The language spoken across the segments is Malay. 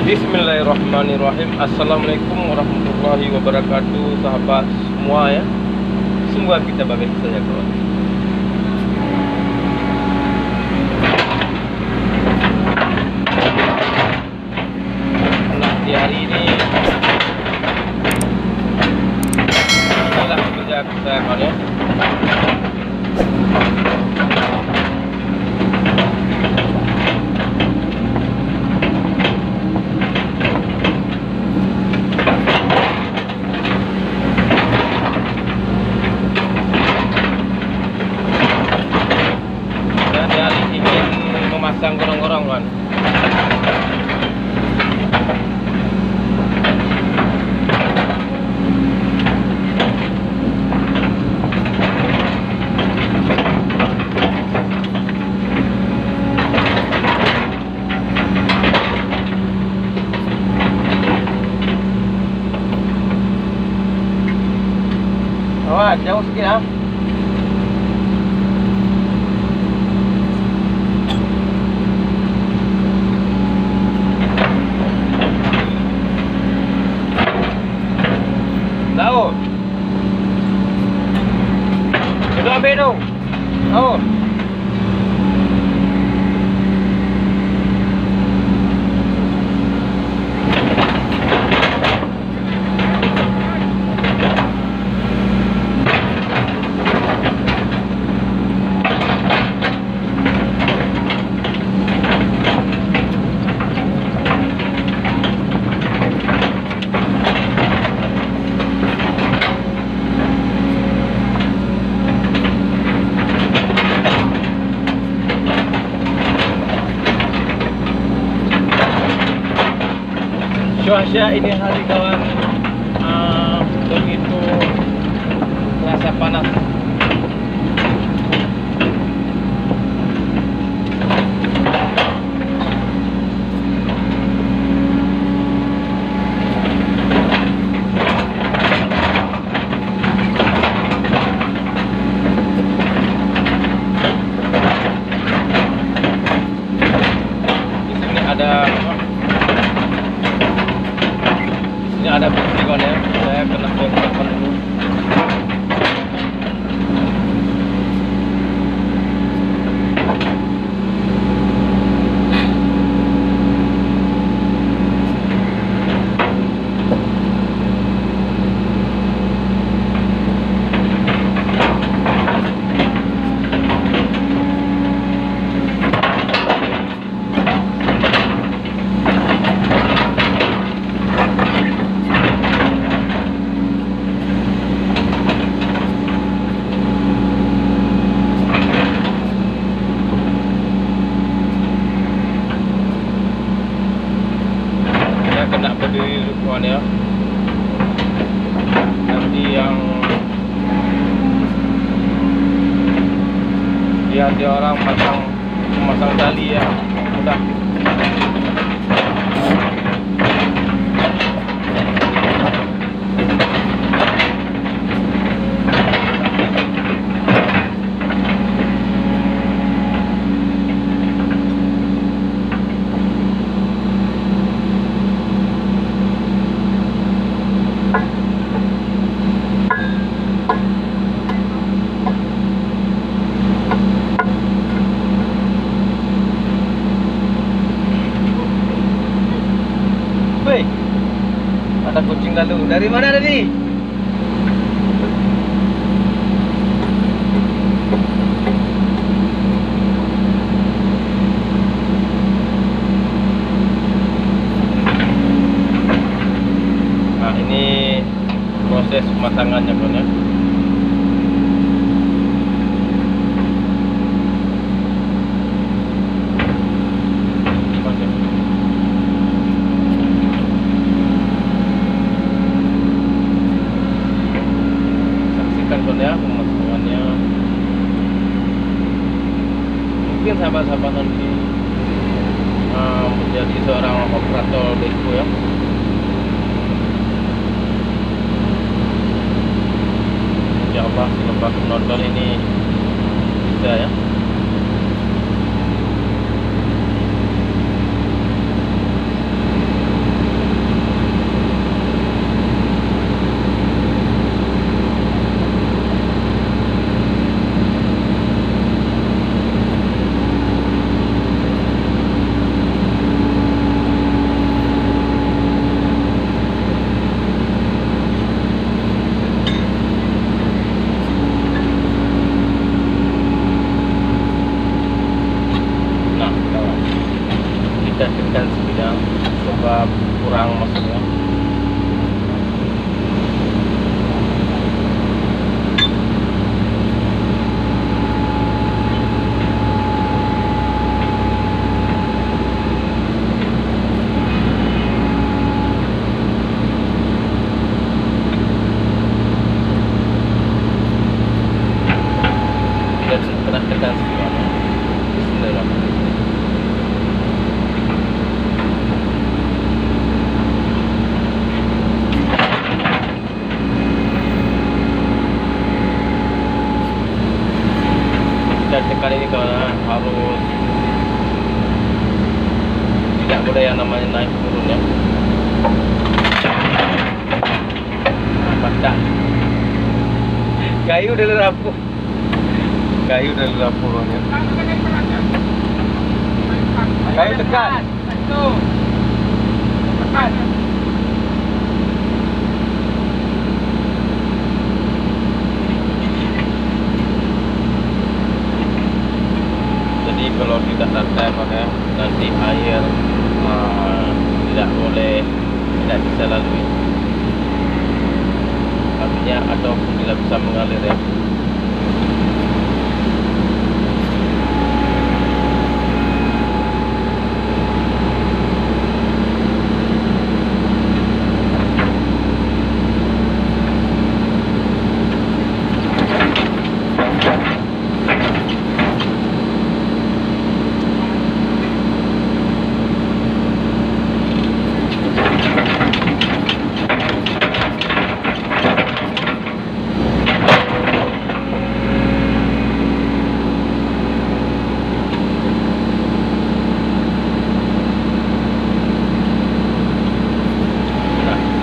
Bismillahirrahmanirrahim. Assalamualaikum warahmatullahi wabarakatuh, sahabat semua ya. Semua kita baik saja kawan. Nah, di hari ini inilah kerja kita kawan ya. Memasang gorong-gorong kan. Wah, jauh sikit ah. Tahu. Itu apa itu? Tahu. Cuaca ini hari kawan begitu terasa panas. Di sini ada besi kawan ya, saya kena bongkarkan dulu. Kena berdiri dulu kawan ya. Nanti yang dia orang memasang tali ya mudah. Woi, ada kucing lalu. Dari mana tadi? Nah, ini proses pemasangannya kawan ya. Ya pemasangannya, mungkin sahabat-sahabat nanti menjadi seorang operator beko ya. Ya Allah, selepas menonton ini bisa ya. ya, sebab kurang maksudnya. Dan pernah tekan segala. Bismillahirrahmanirrahim. Kita tekan ini karena harus tidak boleh yang namanya naik turun ya. Patah. Kayu udah rapuh. Kayu udah rapuh ya. Kayu tekan. Tekan. Jadi kalau tidak santai maka nanti air tidak boleh, tidak bisa lalui. Artinya ataupun tidak bisa mengalir ya.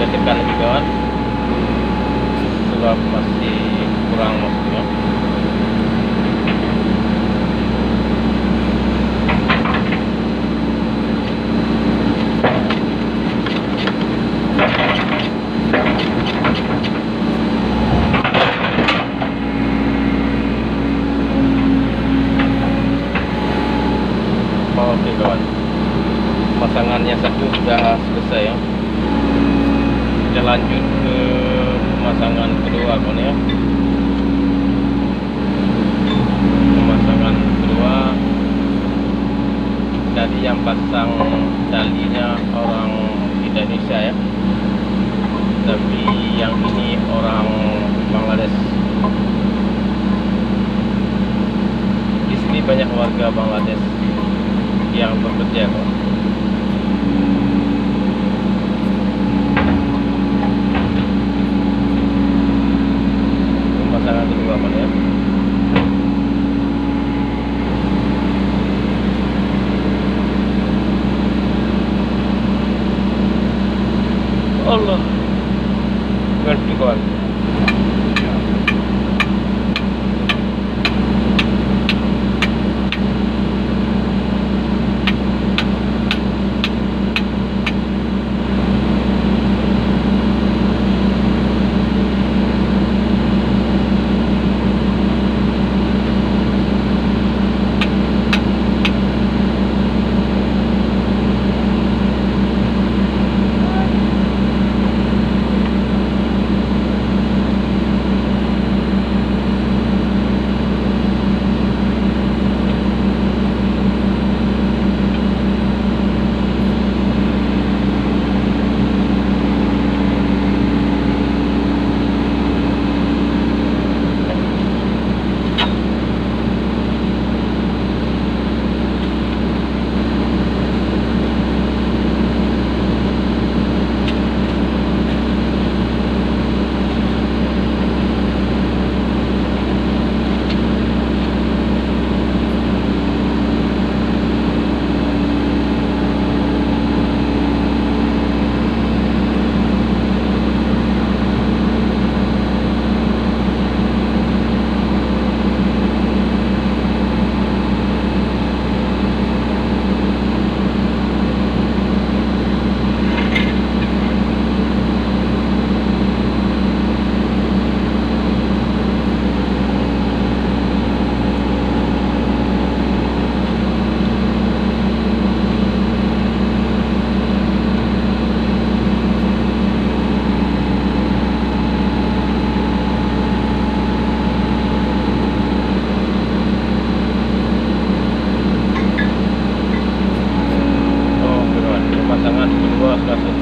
Tekan lagi kawan, sebab masih kurang maksudnya. Oke kawan, pemasangan yang satu sudah selesai ya. Kita lanjut ke pemasangan kedua kawan ya. Pemasangan kedua, tadi yang pasang talinya orang Indonesia ya, tapi yang ini orang Bangladesh. Di sini banyak warga Bangladesh yang bekerja kawan. Pemasangan kedua kawan ya. Allah, ngerti kawan.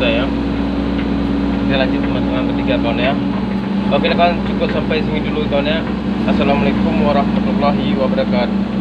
selesai ya. Kita lanjut pemasangan ketiga kawan ya. Oke kawan, cukup sampai sini dulu kawan ya. Assalamualaikum warahmatullahi wabarakatuh.